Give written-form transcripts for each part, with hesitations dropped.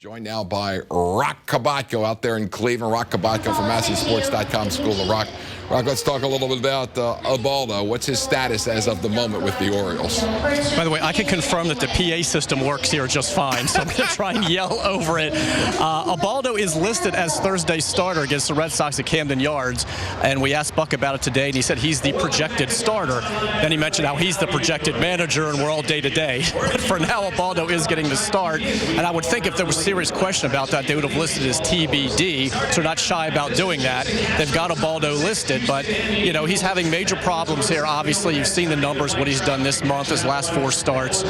Joined now by Roch Kubatko out there in Cleveland. Roch Kubatko from MasseySports.com, School of Rock. Roch, let's talk a little bit about Ubaldo. What's his status as of the moment with the Orioles? By the way, I can confirm that the PA system works here just fine, so I'm going to try and yell over it. Ubaldo is listed as Thursday's starter against the Red Sox at Camden Yards, and we asked Buck about it today, and he said he's the projected starter. Then he mentioned how he's the projected manager, and we're all day-to-day. But for now, Ubaldo is getting the start, and I would think if there was serious question about that, they would have listed as TBD, so they're not shy about doing that. They've got Ubaldo listed, but, you know, he's having major problems here. Obviously, you've seen the numbers, what he's done this month, his last 4 starts.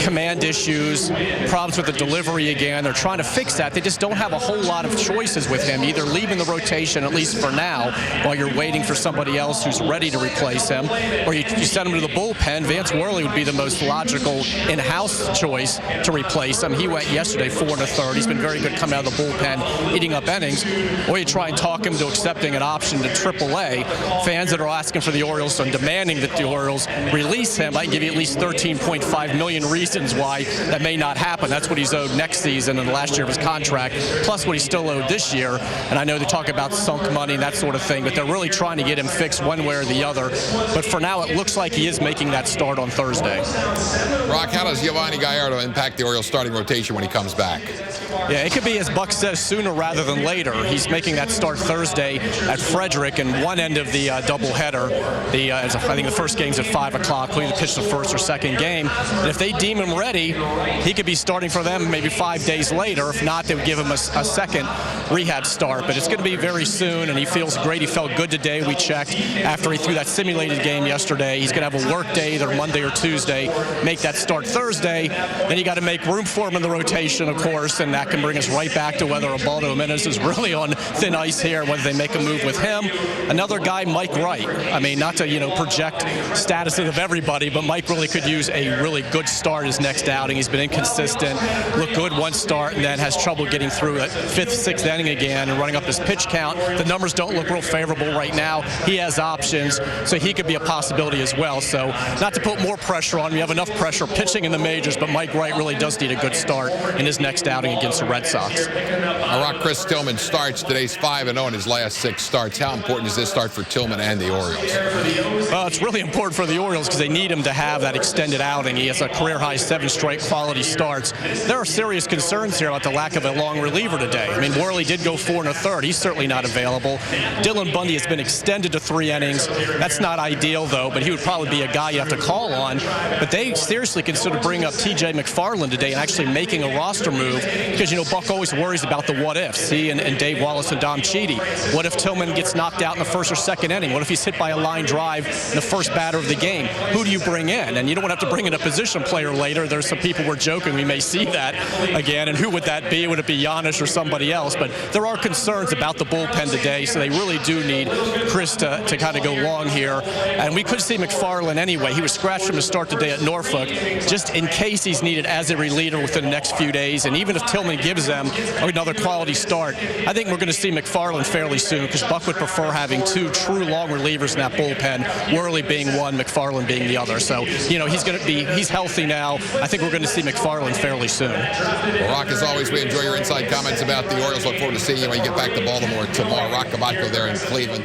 Command issues, problems with the delivery again. They're trying to fix that. They just don't have a whole lot of choices with him, either leaving the rotation, at least for now, while you're waiting for somebody else who's ready to replace him, or you send him to the bullpen. Vance Worley would be the most logical in-house choice to replace him. He went yesterday 4 1/3. He's been very good coming out of the bullpen, eating up innings. Or you try and talk him to accepting an option to AAA. Fans that are asking for the Orioles and demanding that the Orioles release him, I can give you at least 13.5 million reasons why that may not happen. That's what he's owed next season and the last year of his contract, plus what he's still owed this year. And I know they talk about sunk money and that sort of thing, but they're really trying to get him fixed one way or the other. But for now, it looks like he is making that start on Thursday. Roch, how does Giovanni Gallardo impact the Orioles starting rotation when he comes back? Yeah, it could be, as Buck says, sooner rather than later. He's making that start Thursday at Frederick in one end of the doubleheader. I think the first game's at 5 o'clock. He'll either pitch the first or second game. And if they deem him ready, he could be starting for them maybe 5 days later. If not, they would give him a second rehab start. But it's going to be very soon, and he feels great. He felt good today. We checked after he threw that simulated game yesterday. He's going to have a work day either Monday or Tuesday, make that start Thursday. Then you got to make room for him in the rotation, of course, and that can bring us right back to whether Ubaldo Jimenez is really on thin ice here, whether they make a move with him. Another guy, Mike Wright. I mean, not to, project status of everybody, but Mike really could use a really good start his next outing. He's been inconsistent, looked good one start, and then has trouble getting through that 5th, 6th inning again and running up his pitch count. The numbers don't look real favorable right now. He has options, so he could be a possibility as well. So not to put more pressure on him. You have enough pressure pitching in the majors, but Mike Wright really does need a good start in his next outing against the Red Sox. Roch, Chris Tillman starts. Today's 5-0 in his last 6 starts. How important is this start for Tillman and the Orioles? Well, it's really important for the Orioles because they need him to have that extended outing. He has a career-high 7 straight quality starts. There are serious concerns here about the lack of a long reliever today. I mean, Worley did go 4 1/3. He's certainly not available. Dylan Bundy has been extended to 3 innings. That's not ideal, though, but he would probably be a guy you have to call on. But they seriously considered bringing up T.J. McFarland today and actually making a roster move because, Buck always worries about the what-ifs. He and Dave Wallace and Dom Cheedy. What if Tillman gets knocked out in the 1st or 2nd inning? What if he's hit by a line drive in the first batter of the game? Who do you bring in? And you don't want to have to bring in a position player later. There's some people were joking we may see that again. And who would that be? Would it be Giannis or somebody else? But there are concerns about the bullpen today, so they really do need Chris to kind of go long here. And we could see McFarland anyway. He was scratched from the start today at Norfolk, just in case he's needed as a reliever within the next few days. And even if Tillman gives them another quality start, I think we're going to see McFarland fairly soon because Buck would prefer having 2 true long relievers in that bullpen, Worley being one, McFarland being the other. So, he's healthy now. I think we're going to see McFarland fairly soon. Well, Roch, as always, we enjoy your inside comments about the Orioles. Look forward to seeing you when you get back to Baltimore tomorrow. Roch Kubatko there in Cleveland.